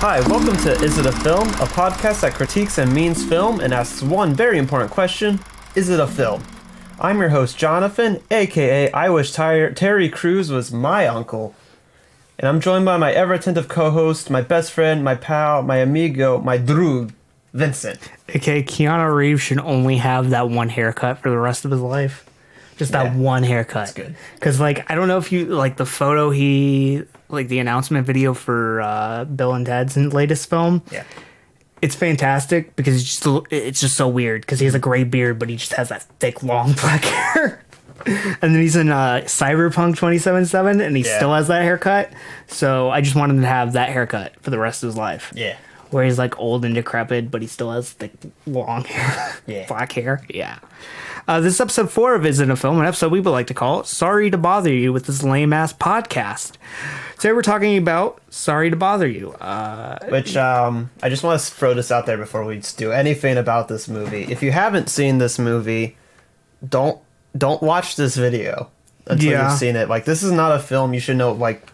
Hi, welcome to Is It a Film? A podcast that critiques and means film and asks one very important question: is it a film? I'm your host, Jonathan, aka I wish Terry Crews was my uncle. And I'm joined by my ever-attentive co-host, my best friend, my pal, my amigo, my droog, Vincent. Okay, Keanu Reeves should only have that one haircut for the rest of his life. Just that one haircut. That's good. Because, like, I don't know if you, like, the photo the announcement video for Bill and Ted's latest film. Yeah. It's fantastic because it's just so weird because he has a gray beard, but he just has that thick, long black hair. And then he's in Cyberpunk 2077, and he still has that haircut. So I just wanted him to have that haircut for the rest of his life. Yeah. Where he's like old and decrepit, but he still has thick, long hair. Yeah. Black hair. Yeah. This is episode 4 of Is It a Film, an episode we would like to call Sorry to Bother You with this lame-ass podcast. Today we're talking about Sorry to Bother You. Which, I just want to throw this out there before we do anything about this movie. If you haven't seen this movie, don't watch this video until you've seen it. Like, this is not a film you should know, like,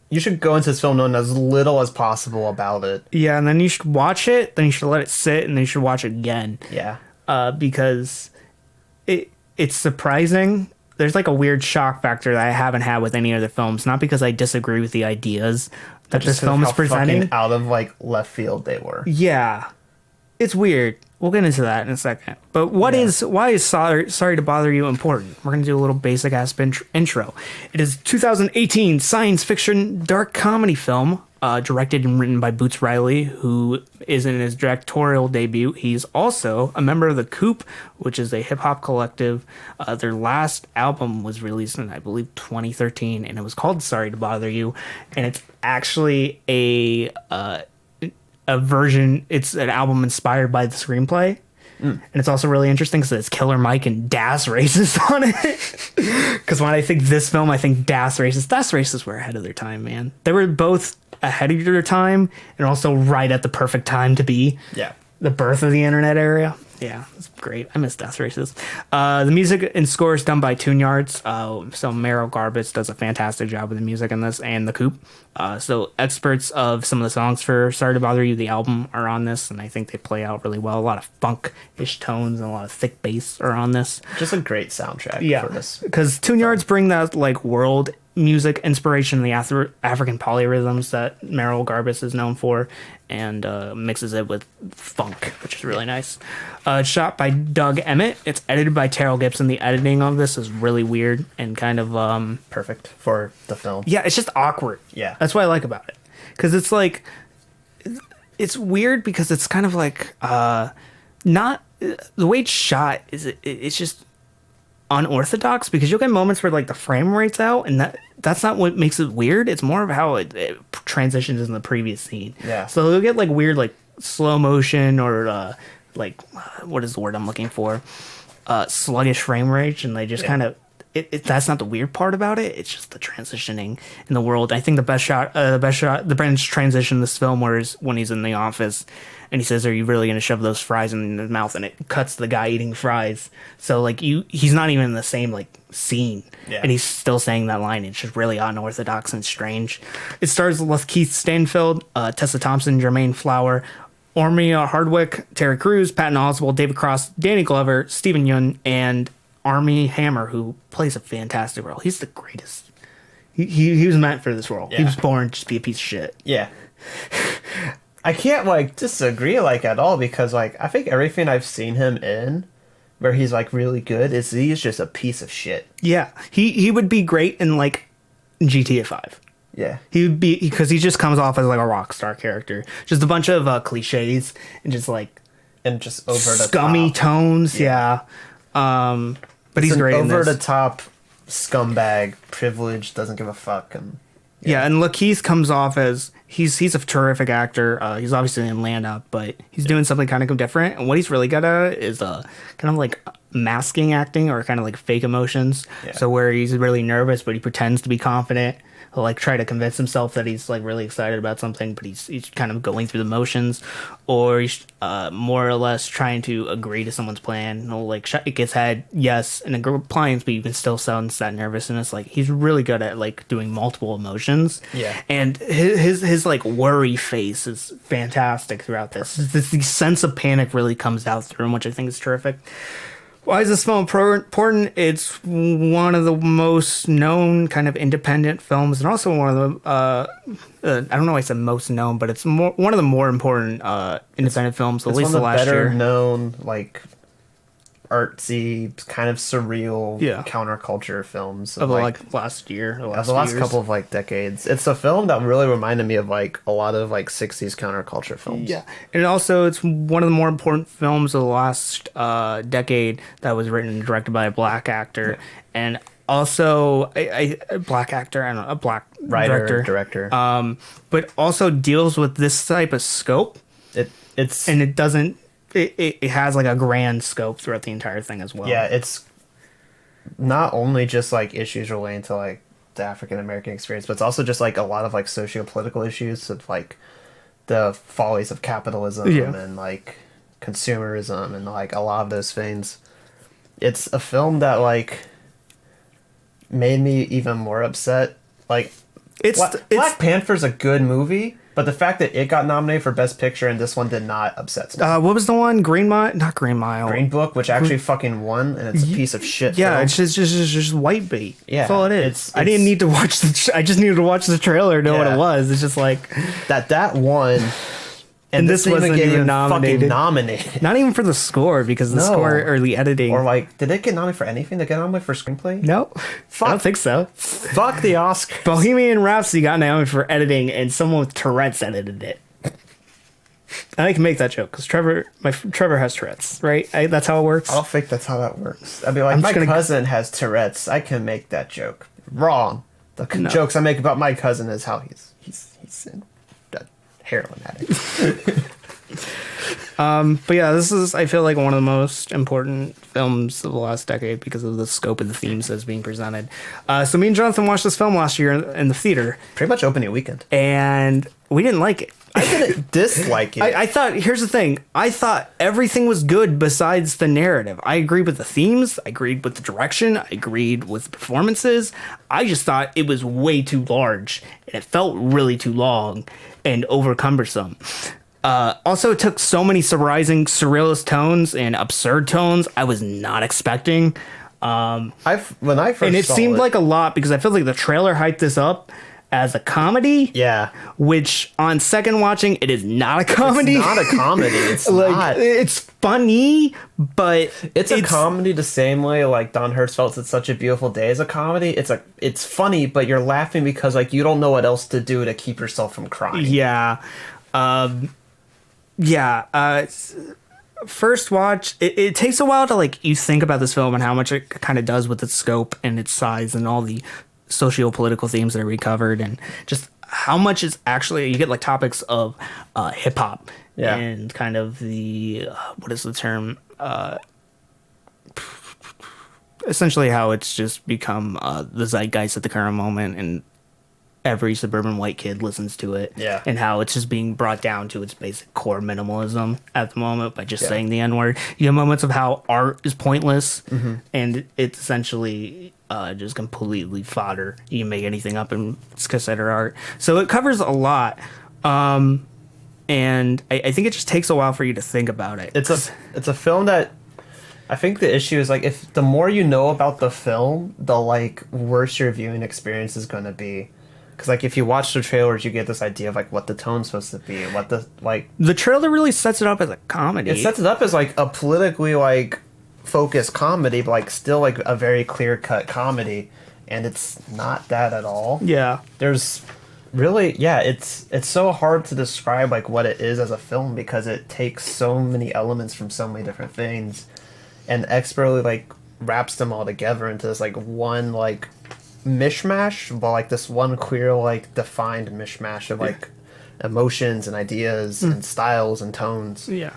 you should go into this film knowing as little as possible about it. Yeah, and then you should watch it, then you should let it sit, and then you should watch it again. Yeah. Because it's surprising. There's like a weird shock factor that I haven't had with any other films. Not because I disagree with the ideas that this film is presenting. Out of like left field they were. Yeah, it's weird. We'll get into that in a second. But why is Sorry to Bother You important? We're gonna do a little basic ass intro. It is 2018 science fiction dark comedy film. Directed and written by Boots Riley, who is in his directorial debut. He's also a member of The Coop, which is a hip-hop collective. Their last album was released in, I believe, 2013, and it was called Sorry to Bother You. And it's actually a version, it's an album inspired by the screenplay. And it's also really interesting because it's Killer Mike and Das Racist on it. Because when I think this film, I think Das Racist. Das Racist were ahead of their time, man. They were both ahead of their time and also right at the perfect time to be the birth of the internet era. Yeah, it's great. I miss Das Racist. The music and score is done by Tune Yards. So Meryl Garbus does a fantastic job with the music in this, and The Coop. So experts of some of the songs for Sorry to Bother You, the album, are on this, and I think they play out really well. A lot of funk-ish tones and a lot of thick bass are on this. Just a great soundtrack for this. Because Tune Yards bring that like world music inspiration, the African polyrhythms that Meryl Garbus is known for, and mixes it with funk, which is really nice. It's shot by Doug Emmett. It's edited by Terrell Gibson. The editing of this is really weird and kind of perfect for the film. Yeah, it's just awkward. Yeah, that's what I like about it, because it's like it's weird because it's kind of like not the way it's shot is it's just unorthodox, because you'll get moments where like the frame rate's out, and that's not what makes it weird. It's more of how it transitions in the previous scene. Yeah. So you'll get like weird like slow motion or what is the word I'm looking for? Sluggish frame rate, and they just kind of that's not the weird part about it. It's just the transitioning in the world. I think the best transition in this film was when he's in the office and he says, "Are you really going to shove those fries in his mouth?" And it cuts to the guy eating fries. So like he's not even in the same like scene, and he's still saying that line. It's just really unorthodox and strange. It stars Keith Stanfield, Tessa Thompson, Jermaine Flower, Ormia Hardwick, Terry Crews, Patton Oswalt, David Cross, Danny Glover, Stephen Yeun, and Armie Hammer, who plays a fantastic role. He's the greatest. He was meant for this role. Yeah. He was born to just be a piece of shit. Yeah. I can't like disagree like at all, because like I think everything I've seen him in where he's like really good he's just a piece of shit. Yeah. He would be great in like GTA 5. Yeah. He would be, because he just comes off as like a rock star character. Just a bunch of cliches and just like just over the scummy top tones. Yeah. But he's great in this. Over the top scumbag, privileged, doesn't give a fuck. And and Lakeith comes off as he's a terrific actor. He's obviously in Land Up, but he's doing something kind of different. And what he's really good at is kind of like masking acting, or kind of like fake emotions. Yeah. So where he's really nervous, but he pretends to be confident. He'll like try to convince himself that he's like really excited about something, but he's kind of going through the motions, or he's more or less trying to agree to someone's plan. He'll like shake his head yes and agree with plans, but you can still sense that nervousness. Like he's really good at like doing multiple emotions. Yeah. And his like worry face is fantastic throughout this. The sense of panic really comes out through him, which I think is terrific. Why is this film important? It's one of the most known kind of independent films, and also one of the I don't know why I said most known, but it's one of the more important independent films, at least the last year. Better known, like, artsy, kind of surreal counterculture films of like last year, the last couple of like decades. It's a film that really reminded me of like a lot of like 60s counterculture films. Yeah, and also it's one of the more important films of the last decade that was written and directed by a black actor, and also a black actor and a black writer director. But also deals with this type of scope. It's and it doesn't. It has like a grand scope throughout the entire thing as well. Yeah, it's not only just like issues relating to like the African American experience, but it's also just like a lot of like socio-political issues of like the follies of capitalism and like consumerism and like a lot of those things. It's a film that like made me even more upset. Like Black Panther's a good movie. But the fact that it got nominated for Best Picture and this one did not upsets me. What was the one? Green Mile? Not Green Mile. Green Book, which actually fucking won, and it's a piece of shit. Yeah, film. It's just white bait. Yeah, that's all it is. I didn't need to watch I just needed to watch the trailer to know what it was. It's just like that won. And this wasn't even nominated. Not even for the score, because the score or the editing. Or like, did it get nominated for anything? Did it get nominated for screenplay? No. I don't think so. Fuck the Oscar. Bohemian Rhapsody got nominated for editing, and someone with Tourette's edited it. And I can make that joke because Trevor has Tourette's, right? That's how it works. I don't think that's how that works. I'd be like, my cousin has Tourette's. I can make that joke. Wrong. The jokes I make about my cousin is how he's in heroin addict. But yeah, this is, I feel like, one of the most important films of the last decade because of the scope of the themes that's being presented. So me and Jonathan watched this film last year in the theater. Pretty much opening weekend. And we didn't like it. I didn't dislike it. I thought, here's the thing. I thought everything was good besides the narrative. I agreed with the themes. I agreed with the direction. I agreed with the performances. I just thought it was way too large. And it felt really too long and over cumbersome. Also, it took so many surprising surrealist tones and absurd tones I was not expecting. When I first and it saw seemed like a lot because I feel like the trailer hyped this up as a comedy. Yeah. Which on second watching, it is not a comedy. It's not a comedy. It's like, not. It's funny, but it's a comedy the same way like Don Hertzfeldt's It's Such a Beautiful Day is a comedy. It's funny, but you're laughing because like you don't know what else to do to keep yourself from crying. Yeah. First watch, it takes a while to like you think about this film and how much it kind of does with its scope and its size and all the socio-political themes that are recovered and just how much is actually, you get like topics of hip-hop and kind of the what is the term, essentially how it's just become the zeitgeist at the current moment, and every suburban white kid listens to it. Yeah. And how it's just being brought down to its basic core minimalism at the moment by just saying the N-word. You have moments of how art is pointless and it's essentially just completely fodder. You can make anything up and it's considered art. So it covers a lot. And I think it just takes a while for you to think about it. It's a film that I think the issue is like if the more you know about the film, the like worse your viewing experience is going to be. Because like if you watch the trailers, you get this idea of like what the tone's supposed to be, what the like. The trailer really sets it up as a comedy. It sets it up as like a politically like focused comedy, but like still like a very clear cut comedy, and it's not that at all. Yeah. There's really it's so hard to describe like what it is as a film because it takes so many elements from so many different things, and expertly like wraps them all together into this like one like mishmash, but like this one clear like defined mishmash of like emotions and ideas and styles and tones, to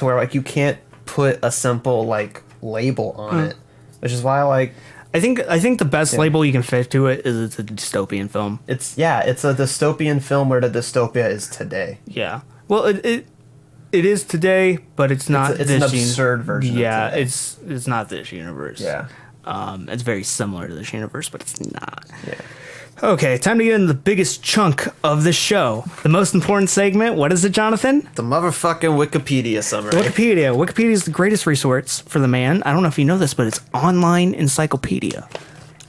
where like you can't put a simple like label on it, which is why like I think the best label you can fit to it is it's a dystopian film. It's a dystopian film where the dystopia is today. Yeah. Well, it is today, but it's not. It's an absurd version. Yeah, of today. it's not this universe. Yeah. It's very similar to this universe, but it's not. Yeah. Okay, time to get into the biggest chunk of the show. The most important segment. What is it, Jonathan? The motherfucking Wikipedia summary. Wikipedia. Wikipedia is the greatest resource for the man. I don't know if you know this, but it's online encyclopedia.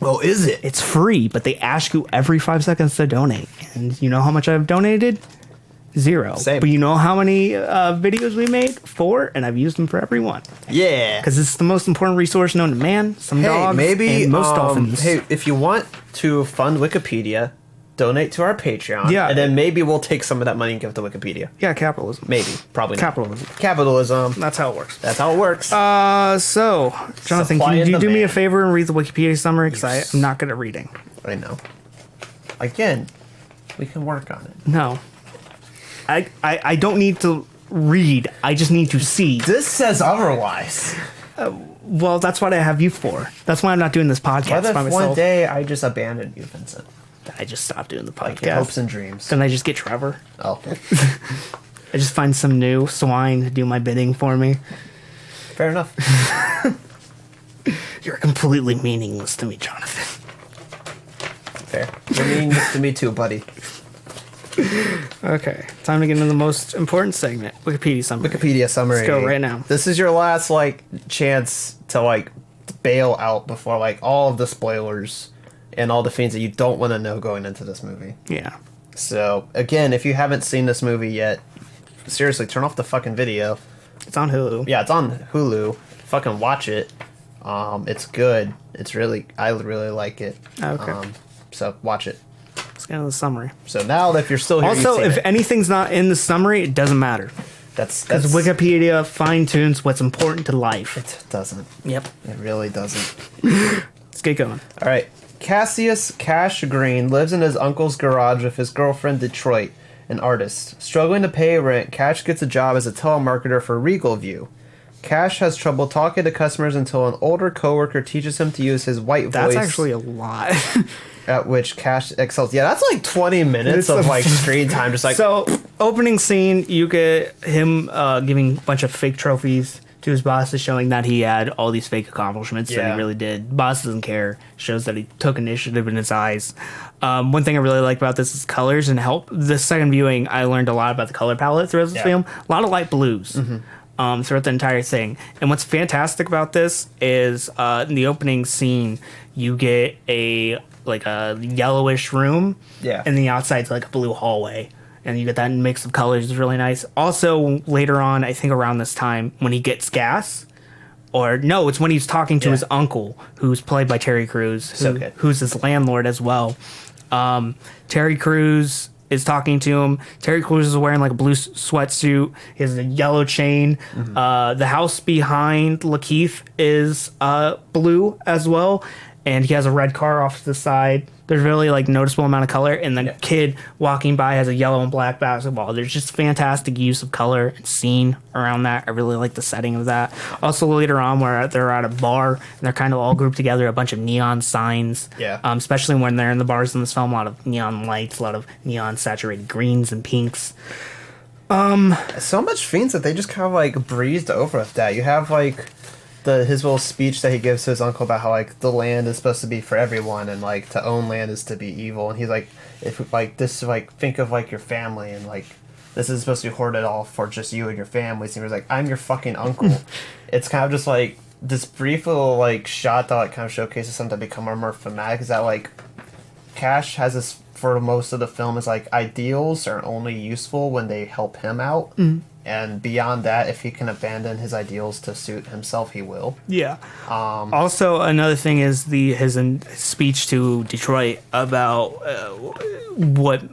Well, is it? It's free, but they ask you every 5 seconds to donate. And you know how much I've donated? 0. Same. But you know how many videos we made? 4, and I've used them for every one. Yeah. Because it's the most important resource known to man, some dogs, and most dolphins. Hey, if you want to fund Wikipedia, donate to our Patreon. Yeah. And then maybe we'll take some of that money and give it to Wikipedia. Yeah, capitalism. Maybe. Probably not. Capitalism. Capitalism. That's how it works. That's how it works. So, Jonathan, Supply can and you do me a demand. favor and read the Wikipedia summary? Because I'm not good at reading. I know. Again, we can work on it. No. I don't need to read. I just need to see. This says otherwise. Well, that's what I have you for. That's why I'm not doing this podcast What if by myself. one day I just abandoned you, Vincent? I just stopped doing the Like podcast. hopes and dreams. Then I just get Trevor. Oh, I just find some new swine to do my bidding for me. fair enough. You're completely meaningless to me, Jonathan. Fair. You're mean to me too, buddy. Okay, time to get into the most important segment, Wikipedia summary. Wikipedia summary. Let's go right now. This is your last chance to bail out before all of the spoilers and all the things that you don't want to know going into this movie. Yeah. So again, if you haven't seen this movie yet, seriously, turn off the fucking video. It's on Hulu. Yeah, it's on Hulu. Fucking watch it. It's good. I really like it. Okay. So watch it. Let's get into the summary. So now if you're still here, Also, you've seen if it. anything's not in the summary, it doesn't matter. That's Because Wikipedia fine-tunes what's important to life. it doesn't. Yep. It really doesn't. Let's get going. All right. Cassius Cash Green lives in his uncle's garage with his girlfriend Detroit, an artist. Struggling to pay rent, Cash gets a job as a telemarketer for Regal View. Cash has trouble talking to customers until an older coworker teaches him to use his white That's voice. actually a lot. At which Cash excels. Yeah, that's 20 minutes of screen time. Just So, opening scene, you get him giving a bunch of fake trophies to his bosses, showing that he had all these fake accomplishments that Yeah. he really did. Boss doesn't care. Shows that he took initiative in his eyes. One thing I really like about this is colors and help. The second viewing, I learned a lot about the color palette throughout this film. A lot of light blues. Throughout the entire thing. And what's fantastic about this is in the opening scene, you get a yellowish room. Yeah. And the outside's like a blue hallway. And you get that mix of colors. It's really nice. Also, later on, I think around this time, when he gets gas, or no, it's when he's talking to his uncle, who's played by Terry Crews, who's his landlord as well. Terry Crews is talking to him. Terry Crews is wearing a blue sweatsuit. He has a yellow chain. The house behind Lakeith is blue as well, and he has a red car off to the side. There's really noticeable amount of color, and the kid walking by has a yellow and black basketball. There's just fantastic use of color and scene around that. I really like the setting of that. Also later on, where they're at a bar and they're kind of all grouped together, a bunch of neon signs. Yeah. Especially when they're in the bars in this film, a lot of neon lights, a lot of neon saturated greens and pinks. So much things that they just kind of breezed over with that. You have his little speech that he gives to his uncle about how the land is supposed to be for everyone and to own land is to be evil, and he's if this think of your family and this is supposed to be hoarded all for just you and your family. So he was I'm your fucking uncle. It's kind of just this brief little shot that kind of showcases something that become more thematic is that Cash has this for most of the film is ideals are only useful when they help him out. And beyond that, if he can abandon his ideals to suit himself, he will. Yeah. Also, another thing is his speech to Detroit about what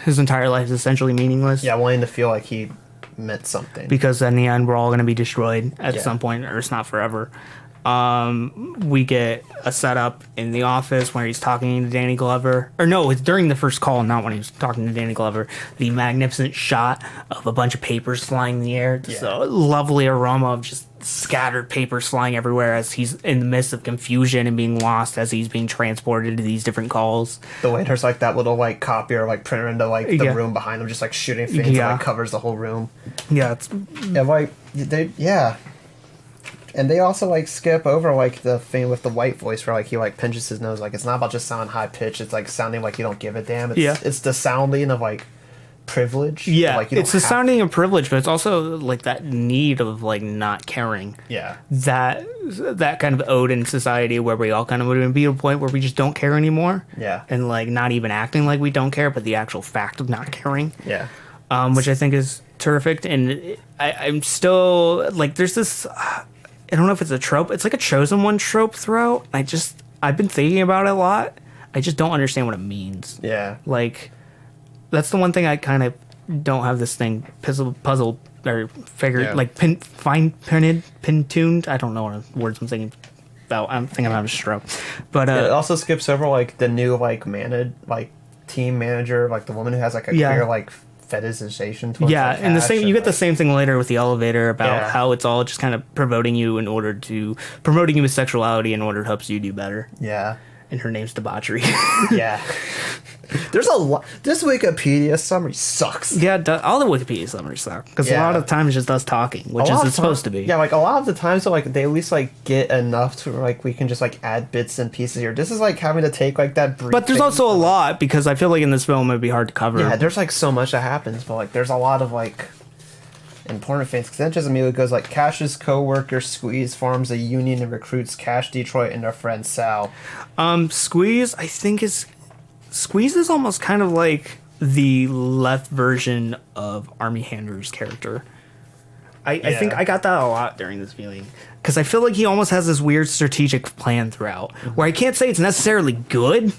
his entire life is essentially meaningless. Yeah, wanting to feel like he meant something. Because in the end, we're all going to be destroyed at some point, or it's not forever. We get a setup in the office where he's talking to Danny Glover. Or no, it's during the first call, not when he's talking to Danny Glover. The magnificent shot of a bunch of papers flying in the air. Just a lovely aroma of just scattered papers flying everywhere as he's in the midst of confusion and being lost as he's being transported to these different calls. The way there's like that little like copier like printer into like the room behind him, just like shooting things that like covers the whole room. Yeah, it's and they also like skip over like the thing with the white voice where like he like pinches his nose. Like it's not about just sounding high pitched. It's like sounding like you don't give a damn. It's the sounding of like privilege. Yeah, like, it's the sounding of privilege, but it's also like that need of like not caring. Yeah, that kind of ode in society where we all kind of would be at a point where we just don't care anymore. Yeah, and like not even acting like we don't care, but the actual fact of not caring. Yeah, which I think is terrific. And I'm still like, there's this. I don't know if it's a trope. It's like a chosen one trope throughout. I've been thinking about it a lot. I just don't understand what it means. Yeah. Like, that's the one thing I kind of don't have this thing puzzled or figured, like pin-tuned. I don't know what words I'm thinking about. I'm thinking about a stroke. But it also skips over like the new like team manager, like the woman who has like a clear like fetishization towards like, and the same you get the like, same thing later with the elevator about how it's all just kind of promoting you with sexuality in order to help you do better. Yeah. And her name's Debauchery. Yeah. There's a lot. This Wikipedia summary sucks. Yeah, all the Wikipedia summaries suck because a lot of the time it's just us talking, which is supposed to be. Yeah, like a lot of the times, so like they at least like get enough to like we can just like add bits and pieces here. This is like having to take like that. But there's also a lot because I feel like in this film it'd be hard to cover. Yeah, there's like so much that happens, but like there's a lot of like important things. Because then just immediately goes like Cash's co-worker Squeeze forms a union and recruits Cash, Detroit, and their friend Sal. Squeeze, I think Squeeze is almost kind of like the left version of Armie Hammer's character. I think I got that a lot during this viewing because I feel like he almost has this weird strategic plan throughout where I can't say it's necessarily good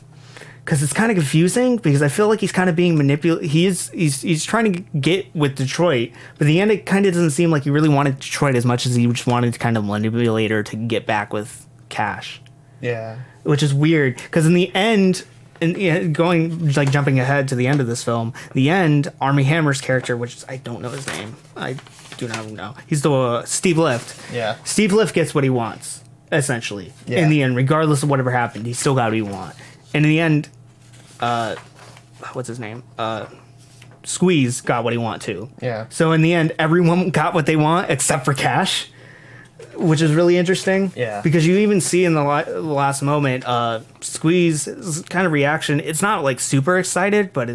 because it's kind of confusing because I feel like he's kind of being manipulated. He's trying to get with Detroit, but in the end it kind of doesn't seem like he really wanted Detroit as much as he just wanted to kind of manipulate her to get back with Cash. Yeah. Which is weird because in the end, jumping ahead to the end of this film, the end, Armie Hammer's character, which I don't know his name, I do not know. He's the Steve Lift. Yeah. Steve Lift gets what he wants, essentially. Yeah. In the end, regardless of whatever happened, he still got what he wants. And in the end, what's his name? Squeeze got what he want too. Yeah. So in the end, everyone got what they want except for Cash. Which is really interesting. Yeah. Because you even see in the last moment, Squeeze's kind of reaction. It's not like super excited, but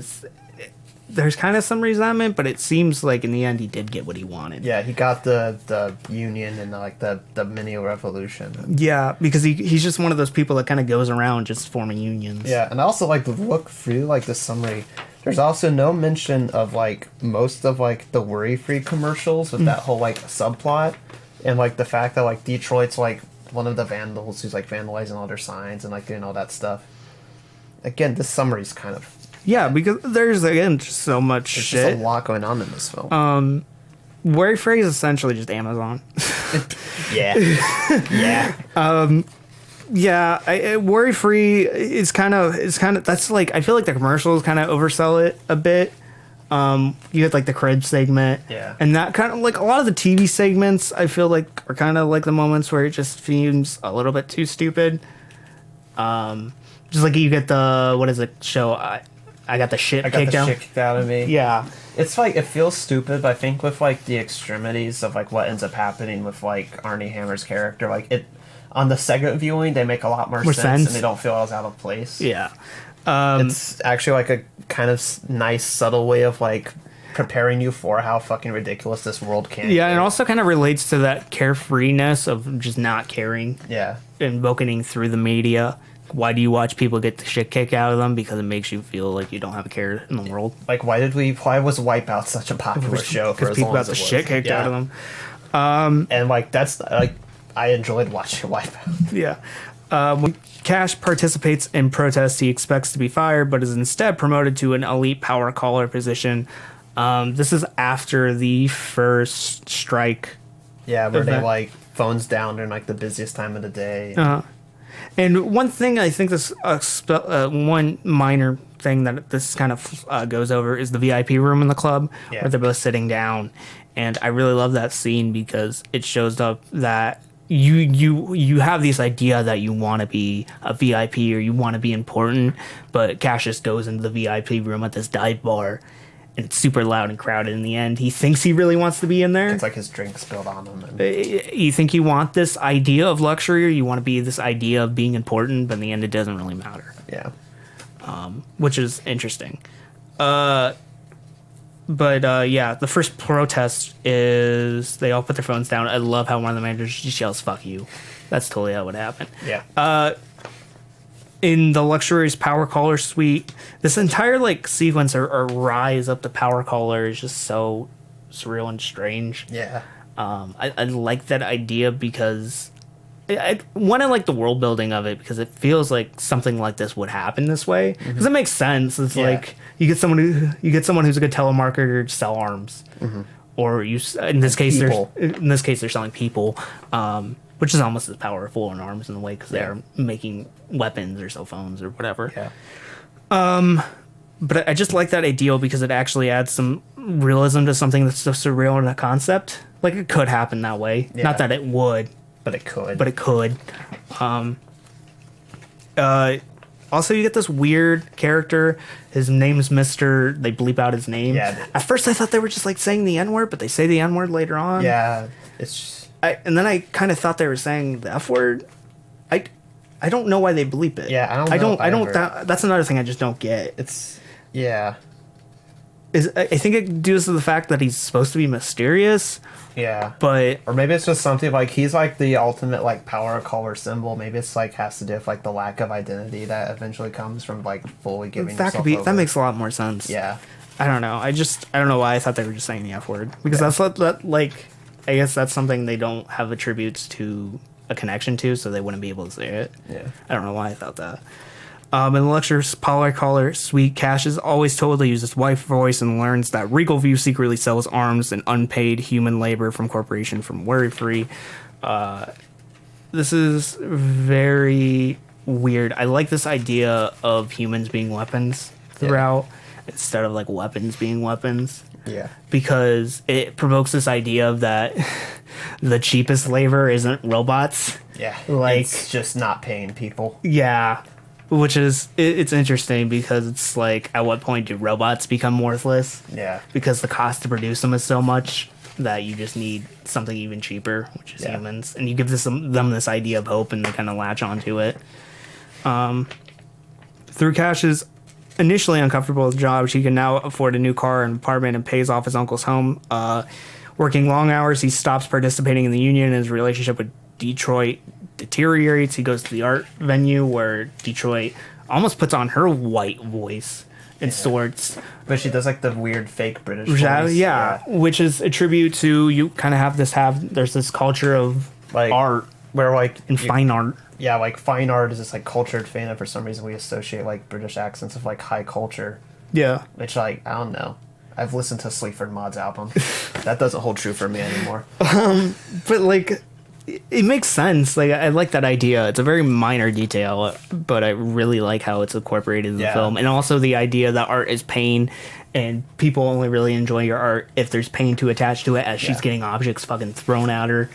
there's kind of some resentment. But it seems like in the end he did get what he wanted. Yeah, he got the union and like the mini revolution. Yeah, because he's just one of those people that kind of goes around just forming unions. Yeah, and also like look through like the summary. There's also no mention of like most of like the worry-free commercials with that whole like subplot. And, like, the fact that, like, Detroit's, like, one of the vandals who's, like, vandalizing all their signs and, like, doing all that stuff. Again, this summary's kind of... Yeah, because there's, again, just so much There's shit. There's just a lot going on in this film. Worry Free is essentially just Amazon. Yeah. Yeah. Yeah, Worry Free is kind of... That's, like... I feel like the commercials kind of oversell it a bit. You had like the crib segment, and that kind of like a lot of the TV segments I feel like are kind of like the moments where it just seems a little bit too stupid. Just like you get the show I got the shit kicked out of me. Yeah, it's like it feels stupid, but I think with like the extremities of like what ends up happening with like Armie Hammer's character, like it on the second viewing they make a lot more sense and they don't feel as out of place. Yeah. It's actually like a kind of nice, subtle way of like preparing you for how fucking ridiculous this world can be. Yeah, and it also kind of relates to that carefreeness of just not caring. Yeah. Invoking through the media. Why do you watch people get the shit kicked out of them? Because it makes you feel like you don't have a care in the world. Like, why was Wipeout such a popular show for as long as it was? Because people got the shit kicked out of them. And like, that's like, I enjoyed watching Wipeout. Yeah. When Cash participates in protests, he expects to be fired, but is instead promoted to an elite power caller position. This is after the first strike. Yeah, where they like phones down during like the busiest time of the day. And one thing I think this one minor thing that this kind of goes over is the VIP room in the club where they're both sitting down, and I really love that scene because it shows up that you have this idea that you want to be a VIP or you want to be important, but Cassius goes into the VIP room at this dive bar. And it's super loud and crowded in the end. He thinks he really wants to be in there. It's like his drink spilled on him. You think you want this idea of luxury or you want to be this idea of being important, but in the end it doesn't really matter. Yeah. Which is interesting. The first protest is they all put their phones down. I love how one of the managers just yells, "Fuck you." That's totally how it would happen. Yeah. In the luxurious power caller suite, this entire like sequence or rise up the power caller is just so surreal and strange. Yeah. I like that idea because I like the world building of it because it feels like something like this would happen this way because it makes sense. It's like you get someone who's a good telemarketer to sell arms, or in this case they're selling people. Which is almost as powerful in arms in a way because they're making weapons or cell phones or whatever. Yeah. But I just like that ideal because it actually adds some realism to something that's so surreal in a concept. Like it could happen that way. Yeah. Not that it would. But it could. Also, you get this weird character. His name's Mr. They bleep out his name. Yeah. At first I thought they were just like saying the N-word, but they say the N-word later on. Yeah. It's just... and then I kind of thought they were saying the F word. I don't know why they bleep it. Yeah, I don't. That's another thing I just don't get. Yeah. I think it due to the fact that he's supposed to be mysterious. Yeah. But or maybe it's just something like he's like the ultimate like power caller symbol. Maybe it's like has to do with like the lack of identity that eventually comes from like fully giving yourself over. That makes a lot more sense. Yeah. I don't know. I don't know why I thought they were just saying the F word because that's what that like. I guess that's something they don't have attributes to a connection to, so they wouldn't be able to say it. Yeah. I don't know why I thought that. In the luxurious power caller suite, Cash is always told to use his wife's voice and learns that Regal View secretly sells arms and unpaid human labor from corporation from Worry Free. This is very weird. I like this idea of humans being weapons throughout instead of like weapons being weapons. Yeah. Because it provokes this idea of that the cheapest labor isn't robots. Yeah. Like, it's just not paying people. Yeah. Which is, it's interesting because it's like, at what point do robots become worthless? Yeah. Because the cost to produce them is so much that you just need something even cheaper, which is humans. And you give them this idea of hope and they kind of latch onto it. Through Cash's initially uncomfortable job, she can now afford a new car and apartment and pays off his uncle's home. Working long hours, he stops participating in the union and his relationship with Detroit deteriorates. He goes to the art venue where Detroit almost puts on her white voice and sorts. But she does like the weird fake British voice. Yeah, which is a tribute to, you kind of there's this culture of like art where like and fine art. Yeah, like fine art is this like cultured thing that for some reason we associate like British accents with like high culture. Yeah. Which like, I don't know. I've listened to Sleaford Mods album. That doesn't hold true for me anymore. But like, it makes sense. Like, I like that idea. It's a very minor detail, but I really like how it's incorporated in the film. And also the idea that art is pain and people only really enjoy your art if there's pain to attach to it, as she's getting objects fucking thrown at her,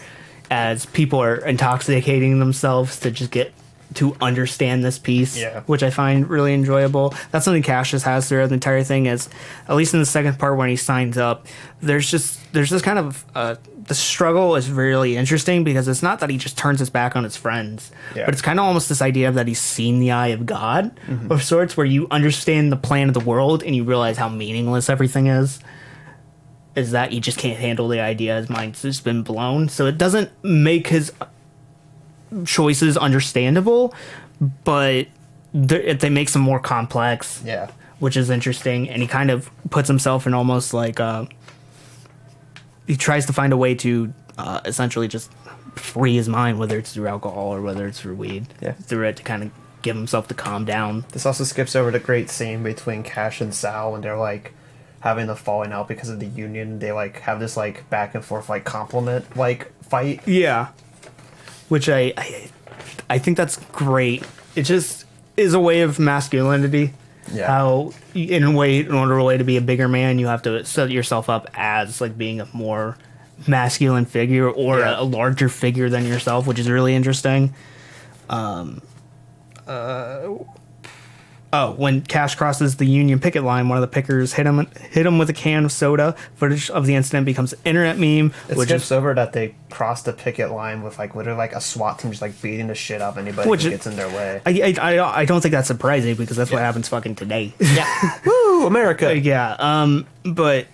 as people are intoxicating themselves to just get to understand this piece, which I find really enjoyable. That's something Cassius has throughout the entire thing, is at least in the second part when he signs up, there's this kind of the struggle is really interesting because it's not that he just turns his back on his friends, but it's kind of almost this idea of that he's seen the eye of God of sorts, where you understand the plan of the world and you realize how meaningless everything is that you just can't handle the idea, his mind's just been blown. So it doesn't make his choices understandable, but they make them more complex, which is interesting. And he kind of puts himself in almost like he tries to find a way to essentially just free his mind, whether it's through alcohol or whether it's through weed, through it, to kind of give himself to calm down. This also skips over the great scene between Cash and Sal when they're like having the falling out because of the union. They like have this like back and forth like compliment like fight. which I think that's great. It just is a way of masculinity. Yeah. How in order to be a bigger man, you have to set yourself up as like being a more masculine figure or Yeah. a larger figure than yourself, which is really interesting. When Cash crosses the Union picket line, one of the pickers hit him with a can of soda. Footage of the incident becomes an internet meme. It skips over that they crossed the picket line with like literally like a SWAT team just like beating the shit out of anybody who gets in their way. I don't think that's surprising because that's what happens fucking today. Yeah. Woo, America. Yeah. But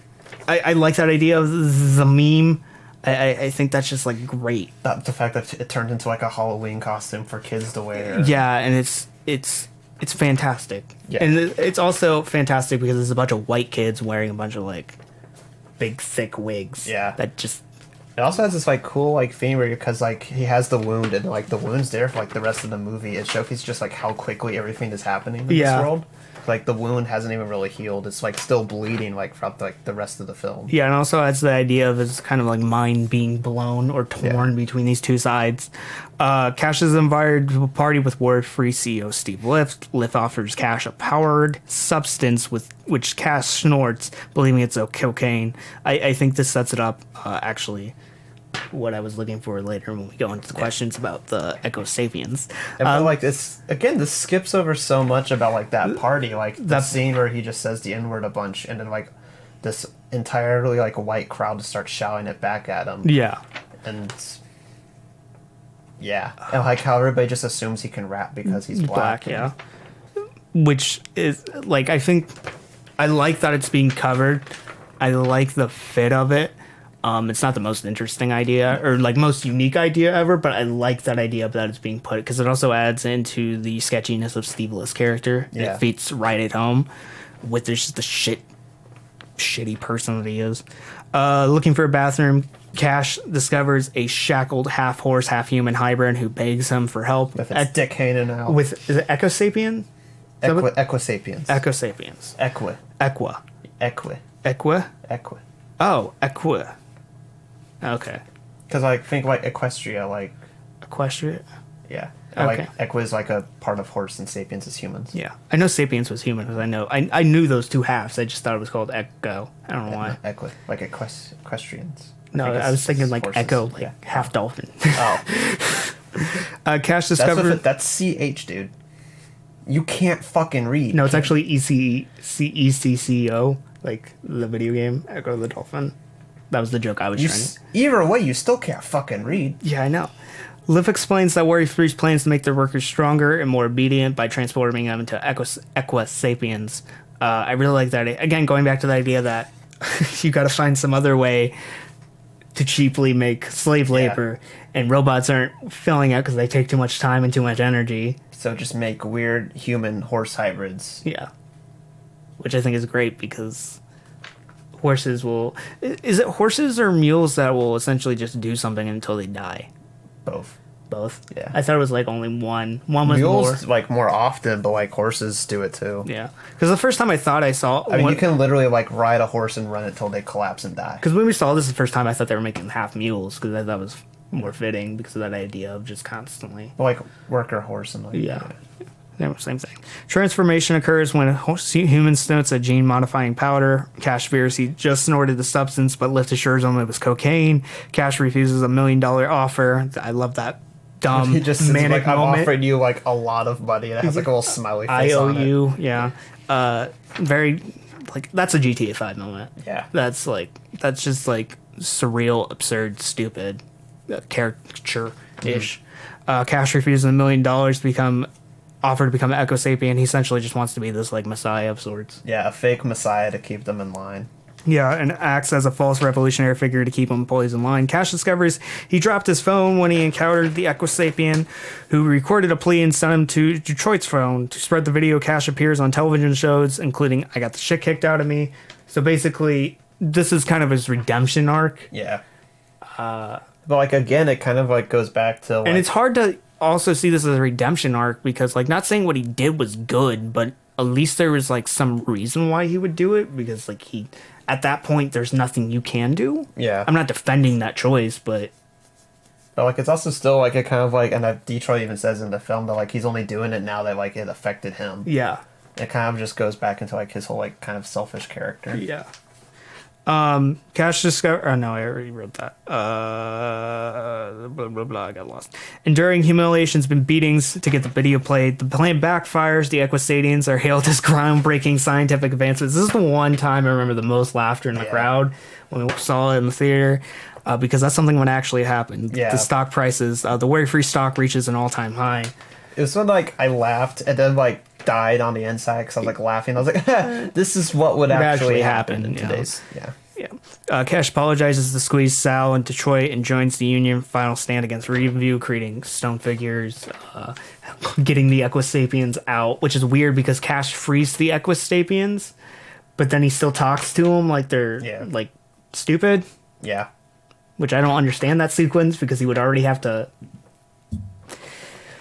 I like that idea of the meme. I think that's just like great. The fact that it turned into like a Halloween costume for kids to wear. Yeah, and it's fantastic. Yeah. And it's also fantastic because there's a bunch of white kids wearing a bunch of like big thick wigs. Yeah. That just It also has this like cool like theme where because like he has the wound and like the wound's there for like the rest of the movie. It showcases just like how quickly everything is happening in this world. Like the wound hasn't even really healed. It's like still bleeding like throughout like the rest of the film. Yeah, and also adds the idea of his kind of like mind being blown or torn between these two sides. Cash is invited to a party with word-free CEO Steve Lift. Lift offers Cash a powered substance with which Cash snorts, believing it's cocaine. I think this sets it up, actually, what I was looking for later when we go into the questions about the Echo Sapiens. But like this again, this skips over so much about like that party, like the scene where he just says the N-word a bunch, and then like this entirely like white crowd starts shouting it back at him. Yeah. And like how everybody just assumes he can rap because he's black. Yeah. Which is like I think I like that it's being covered. I like the fit of it. It's not the most interesting idea or like most unique idea ever, but I like that idea that it's being put because it also adds into the sketchiness of Steve List's character. Yeah. It fits right at home with just the shitty person that he is. Looking for a bathroom, Cash discovers a shackled half horse, half human hybrid who begs him for help. With its dick hanging out. Is it Echo Sapien? Equisapiens. Echo Sapiens. Equi. Oh, Equa. Okay. Because I think like Equestria, like Equestria? yeah, Okay. like Equi is like a part of horse and Sapiens is humans. Yeah. I know Sapiens was human because I knew those two halves. I just thought it was called Echo. I don't know why. Equi, like equestrians. No, I was thinking like horses. Echo, like half dolphin. Oh. Cash discovered... That's CH, dude. You can't fucking read. No, it's actually ECCO, like the video game, Echo the Dolphin. That was the joke I was trying. Either way, you still can't fucking read. Yeah, I know. Liv explains that Worry Free's plans to make their workers stronger and more obedient by transforming them into Equa Sapiens. I really like that. Again, going back to the idea that you got to find some other way to cheaply make slave labor, and robots aren't filling out because they take too much time and too much energy. So just make weird human horse hybrids. Yeah. Which I think is great because horses will... Is it horses or mules that will essentially just do something until they die? Both. Yeah. I thought it was like only one. One was Mules, more. like more often, but like horses do it too. Yeah. Because the first time I thought I saw... I mean, you can literally like ride a horse and run it till they collapse and die. Because when we saw this the first time, I thought they were making half mules because I thought it was more fitting because of that idea of just constantly... Like worker horse and like... Yeah. Same thing. Transformation occurs when a human snorts a gene-modifying powder. Cash fears he just snorted the substance, but Lift assures him it was cocaine. Cash refuses a $1 million offer. I love that dumb he just manic like, I'm moment. offering you like a lot of money, and it has like a little smiley face on it. I owe you, yeah. Very, like, that's a GTA 5 moment. Yeah. That's just like surreal, absurd, stupid, caricature-ish. Cash refuses $1 million to offer to become an Echo Sapien. He essentially just wants to be this like messiah of sorts. Yeah, a fake messiah to keep them in line. Yeah, and acts as a false revolutionary figure to keep him poised in line. Cash discovers he dropped his phone when he encountered the Echo Sapien, who recorded a plea and sent him to Detroit's phone. To spread the video, Cash appears on television shows, including I Got the Shit Kicked Out of Me. So basically, this is kind of his redemption arc. Yeah. But like again, it kind of like goes back to like, and it's hard to also see this as a redemption arc because like not saying what he did was good, but at least there was like some reason why he would do it because like he at that point there's nothing you can do. Yeah. I'm not defending that choice, but But like it's also still like it kind of like, and Detroit even says in the film that like he's only doing it now that like it affected him. Yeah. It kind of just goes back into like his whole like kind of selfish character. Yeah. Cash discover. Oh no, I already wrote that. Blah blah blah. I got lost. Enduring humiliations and beatings to get the video played. The plan backfires. The Equistadians are hailed as groundbreaking scientific advancements. This is the one time I remember the most laughter in the crowd when we saw it in the theater, because that's something that actually happened. Yeah. The stock prices, the worry-free stock reaches an all-time high. It was when like I laughed and then like died on the inside because I was like laughing. I was like, this is what would actually happen in today's. Yeah. Yeah. Cash apologizes to Squeeze Sal in Detroit and joins the Union final stand against Review, creating stone figures, getting the Equisapiens out, which is weird because Cash frees the Equisapiens, but then he still talks to them like they're like stupid. Yeah. Which I don't understand that sequence because he would already have to.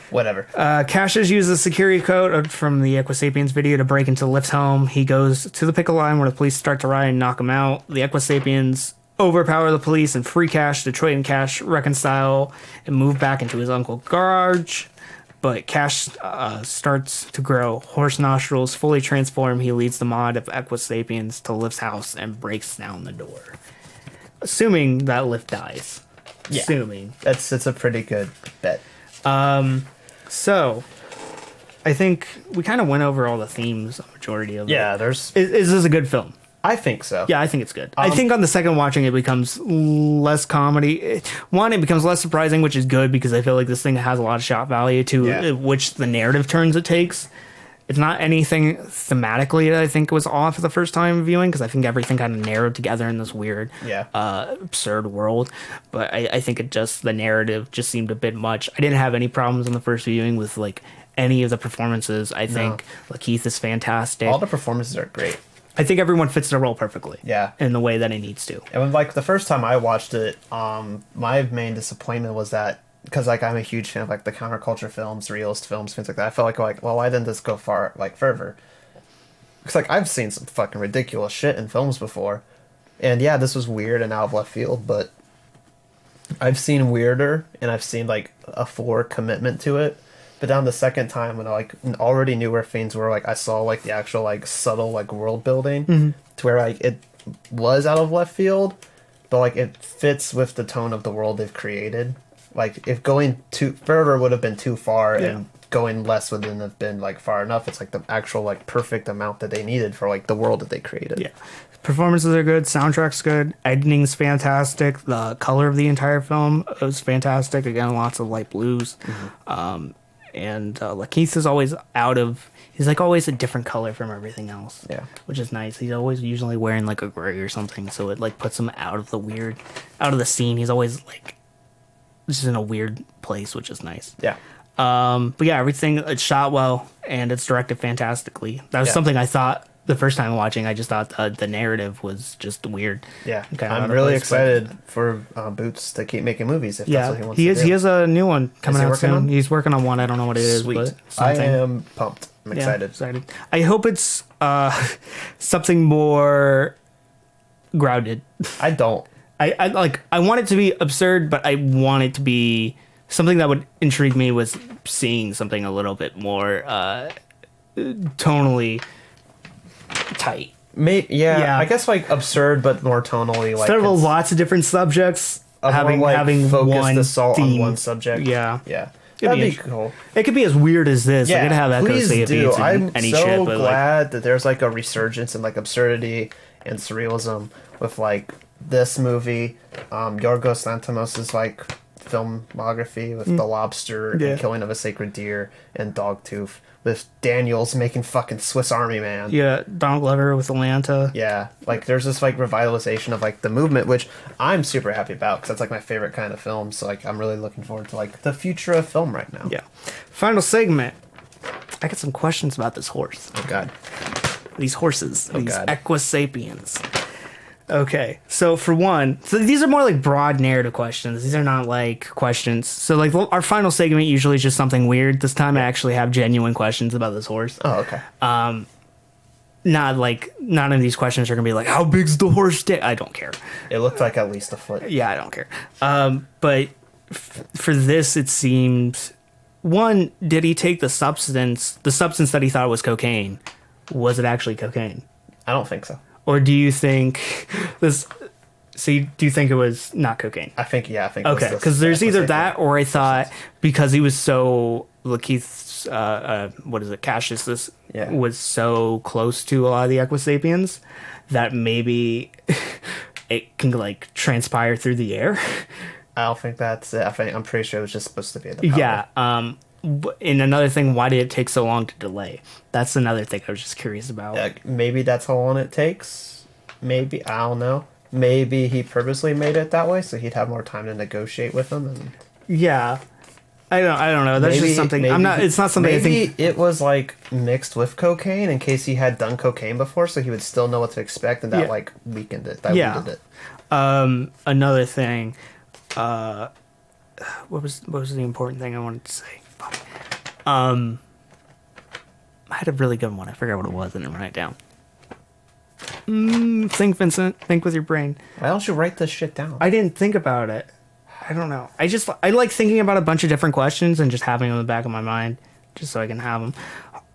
Whatever. Cassius uses a security code from the Equisapiens video to break into Lift's home. He goes to the picket line where the police start to riot and knock him out. The Equisapiens overpower the police and free Cash. Detroit and Cash reconcile and move back into his uncle's garage. But Cash starts to grow. Horse nostrils fully transform. He leads the mod of Equisapiens to Lift's house and breaks down the door. Assuming that Lift dies. Yeah. Assuming. It's a pretty good bet. So, I think we kind of went over all the themes, a majority of it. Yeah, there's... Is this a good film? I think so. Yeah, I think it's good. I think on the second watching, it becomes less comedy. One, it becomes less surprising, which is good because I feel like this thing has a lot of shot value to which the narrative turns it takes. It's not anything thematically that I think was off the first time viewing because I think everything kind of narrowed together in this weird, absurd world. But I think the narrative just seemed a bit much. I didn't have any problems in the first viewing with like any of the performances. I think Lakeith is fantastic. All the performances are great. I think everyone fits the role perfectly. Yeah. In the way that it needs to. And when, like the first time I watched it, my main disappointment was that because like I'm a huge fan of like the counterculture films, realist films, things like that. I felt like well, why didn't this go further? Because like I've seen some fucking ridiculous shit in films before, and yeah, this was weird and out of left field, but I've seen weirder, and I've seen like a fuller commitment to it. But down the second time when I like already knew where things were, like I saw like the actual like subtle like world building to where like it was out of left field, but like it fits with the tone of the world they've created. Like if going too further would have been too far, and going less wouldn't have been like far enough. It's like the actual like perfect amount that they needed for like the world that they created. Yeah, performances are good, soundtrack's good, editing's fantastic. The color of the entire film was fantastic. Again, lots of light blues. And Lakeith is always he's like always a different color from everything else. Yeah. Which is nice. He's always usually wearing like a gray or something, so it like puts him out of the scene. He's always like just in a weird place, which is nice. Yeah. But yeah, everything, it's shot well and it's directed fantastically. That was something I thought the first time watching. I just thought the narrative was just weird. Yeah. I'm really excited for Boots to keep making movies if that's what he wants to do. He has a new one coming out soon. On? He's working on one. I don't know what it is. Sweet. But I something. am pumped. I'm excited. I hope it's something more grounded. I don't. I want it to be absurd, but I want it to be something that would intrigue me was seeing something a little bit more tonally tight. I guess like absurd, but more tonally. Like instead of lots of different subjects, having focus one assault theme. on one subject. Yeah. That'd be cool. It could be as weird as this. Yeah, I could have please do. I'm any so shit, but glad that there's like a resurgence in like absurdity and surrealism with like this movie, Yorgos Lanthimos' like filmography with The Lobster and Killing of a Sacred Deer and Dogtooth, with Daniels making fucking Swiss Army Man. Yeah, Donald Glover with Atlanta. Yeah, like there's this like revitalization of like the movement, which I'm super happy about because that's like my favorite kind of film. So like I'm really looking forward to like the future of film right now. Yeah. Final segment. I got some questions about this horse. Oh God. These horses. Oh, these God. Equisapiens. Okay, so for one, these are more like broad narrative questions. These are not like questions. So like our final segment usually is just something weird. This time I actually have genuine questions about this horse. Oh, okay. Not like none of these questions are gonna be like, how big's the horse dick? I don't care. It looked like at least a foot. Yeah, I don't care. But for this, it seemed, one, did he take the substance that he thought was cocaine? Was it actually cocaine? I don't think so. Or do you think this? Do you think it was not cocaine? I think Okay, because there's either that, or I thought because he was so Lakeith's what is it, Cassius, this was so close to a lot of the Equisapiens that maybe it can like transpire through the air. I don't think that's it. I'm pretty sure it was just supposed to be the powder. Yeah. And another thing, why did it take so long to delay? That's another thing I was just curious about. Maybe that's how long it takes. Maybe, I don't know. Maybe he purposely made it that way so he'd have more time to negotiate with them. And yeah, I don't know. That's just something. It's not something. Maybe I think it was like mixed with cocaine in case he had done cocaine before, so he would still know what to expect, and that like weakened it. That weakened it. Another thing. What was the important thing I wanted to say? I had a really good one. I forgot what it was. I didn't write it down. Think, Vincent. Think with your brain. Why don't you write this shit down? I didn't think about it. I don't know. I like thinking about a bunch of different questions and just having them in the back of my mind, just so I can have them.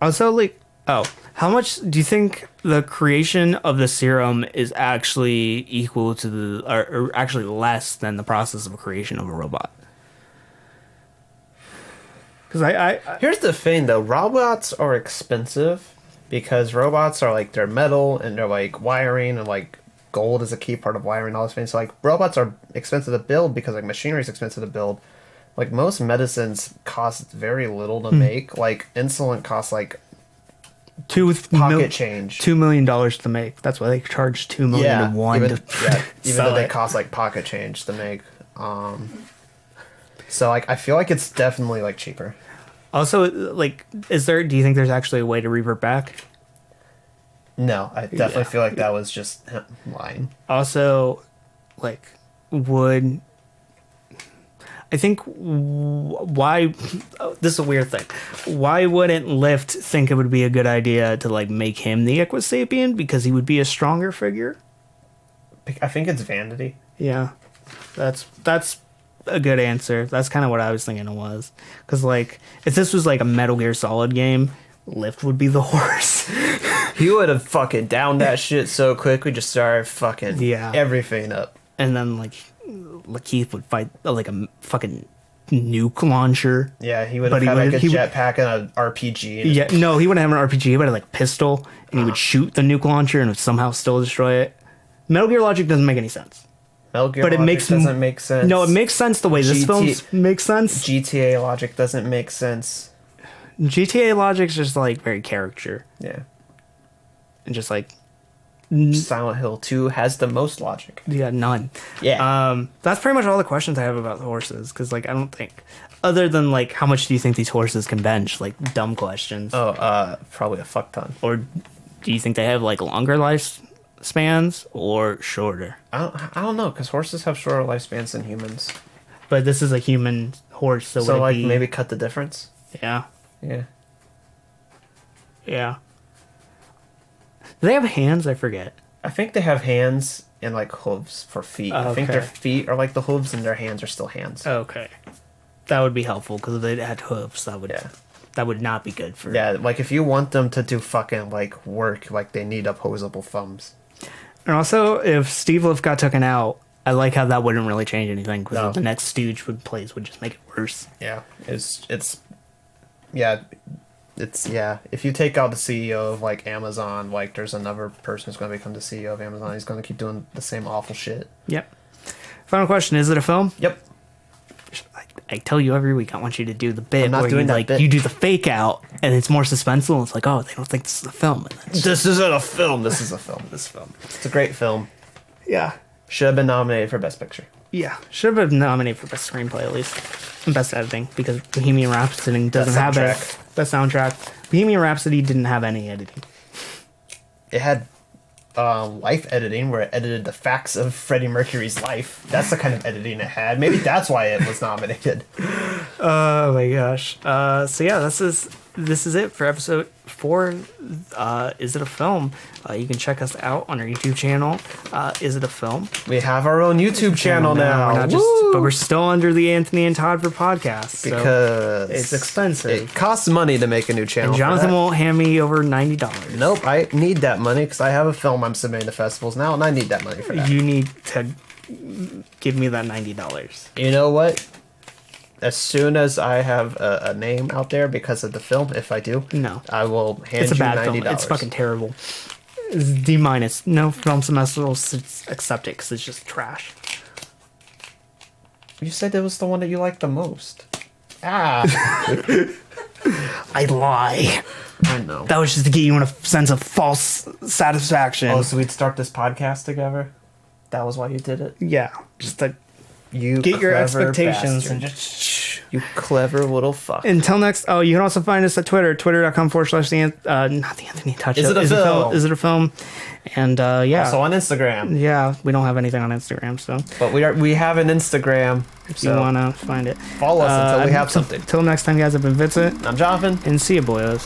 Also, like, how much do you think the creation of the serum is actually equal to or actually less than the process of creation of a robot? Because here's the thing, though. Robots are expensive. Because robots are like, they're metal and they're like wiring, and like gold is a key part of wiring, all those things. So like robots are expensive to build because like machinery is expensive to build. Like most medicines cost very little to make. Like insulin costs like change. $2 million to make. That's why they charge $2 million to one. Even though they cost like pocket change to make. So like I feel like it's definitely like cheaper. Also, like, do you think there's actually a way to revert back? No, I definitely feel like that was just him lying. Also, like, why, this is a weird thing. Why wouldn't Lift think it would be a good idea to, like, make him the Equisapien? Because he would be a stronger figure? I think it's vanity. Yeah. That's a good answer. That's kind of what I was thinking it was. Because, like, if this was like a Metal Gear Solid game, Lift would be the horse. He would have fucking downed that shit so quick. We just started fucking everything up. And then, like, Lakeith would fight like a fucking nuke launcher. Yeah, he would have had like a jetpack and an RPG. Yeah, no, he wouldn't have an RPG. He would have like a pistol, and he would shoot the nuke launcher and would somehow still destroy it. Metal Gear logic doesn't make any sense. Metal Gear logic doesn't make sense. No, it makes sense the way this film makes sense. GTA logic doesn't make sense. GTA logic's just like very caricature. Yeah. And just like Silent Hill 2 has the most logic. Yeah, none. Yeah. That's pretty much all the questions I have about the horses, because like I don't think, other than like how much do you think these horses can bench, like dumb questions. Probably a fuck ton. Or do you think they have like longer lifespans or shorter? I don't know, because horses have shorter lifespans than humans. But this is a human horse, so like maybe cut the difference. Yeah. Yeah. Yeah. Do they have hands? I forget. I think they have hands and like hooves for feet. I think their feet are like the hooves and their hands are still hands. Okay. That would be helpful, because if they had hooves, that would not be good for... Yeah, like if you want them to do fucking like work, like they need opposable thumbs. And also, if Steve Lift got taken out, I like how that wouldn't really change anything, because the next Stooge would just make it worse. Yeah, if you take out the CEO of like Amazon, like there's another person who's going to become the CEO of Amazon. He's going to keep doing the same awful shit. Yep. Final question: is it a film? Yep. I tell you every week I want you to do the bit where bit. You do the fake out, and it's more suspenseful. It's like, oh, they don't think this is a film. This isn't a film. This is a film. It's a great film. Yeah. Should have been nominated for Best Picture. Yeah. Should have been nominated for Best Screenplay at least. And Best Editing, because Bohemian Rhapsody doesn't have that. Best soundtrack. Bohemian Rhapsody didn't have any editing. It had life editing, where it edited the facts of Freddie Mercury's life. That's the kind of editing it had. Maybe that's why it was nominated. Oh my gosh. So yeah, this is this is it for episode 4. Is It a Film? You can check us out on our YouTube channel. Is It a Film? We have our own YouTube channel now. We're not just, but we're still under the Anthony and Todd for podcast. So Because it's expensive. it costs money to make a new channel. And Jonathan won't hand me over $90. Nope, I need that money because I have a film I'm submitting to festivals now, and I need that money for that. You need to give me that $90. You know what? As soon as I have a name out there because of the film, if I do, No. I will hand It's a you bad $90. film. It's fucking terrible. It's D-. No film semester will accept it because it's just trash. You said it was the one that you liked the most. Ah, I lie. I know. That was just to get you in a sense of false satisfaction. Oh, so we'd start this podcast together? That was why you did it? Yeah, just to You get your clever expectations bastard. and just. You clever little fuck. Until next. Oh, you can also find us at Twitter, twitter.com/not the Anthony Touch. Is it a film? Is it a film? And yeah. Also on Instagram. Yeah, we don't have anything on Instagram, so But we have an Instagram. if you wanna find it, follow us until we have something. Till next time, guys. I've been Vincent, I'm Jonathan. and see you, boyos.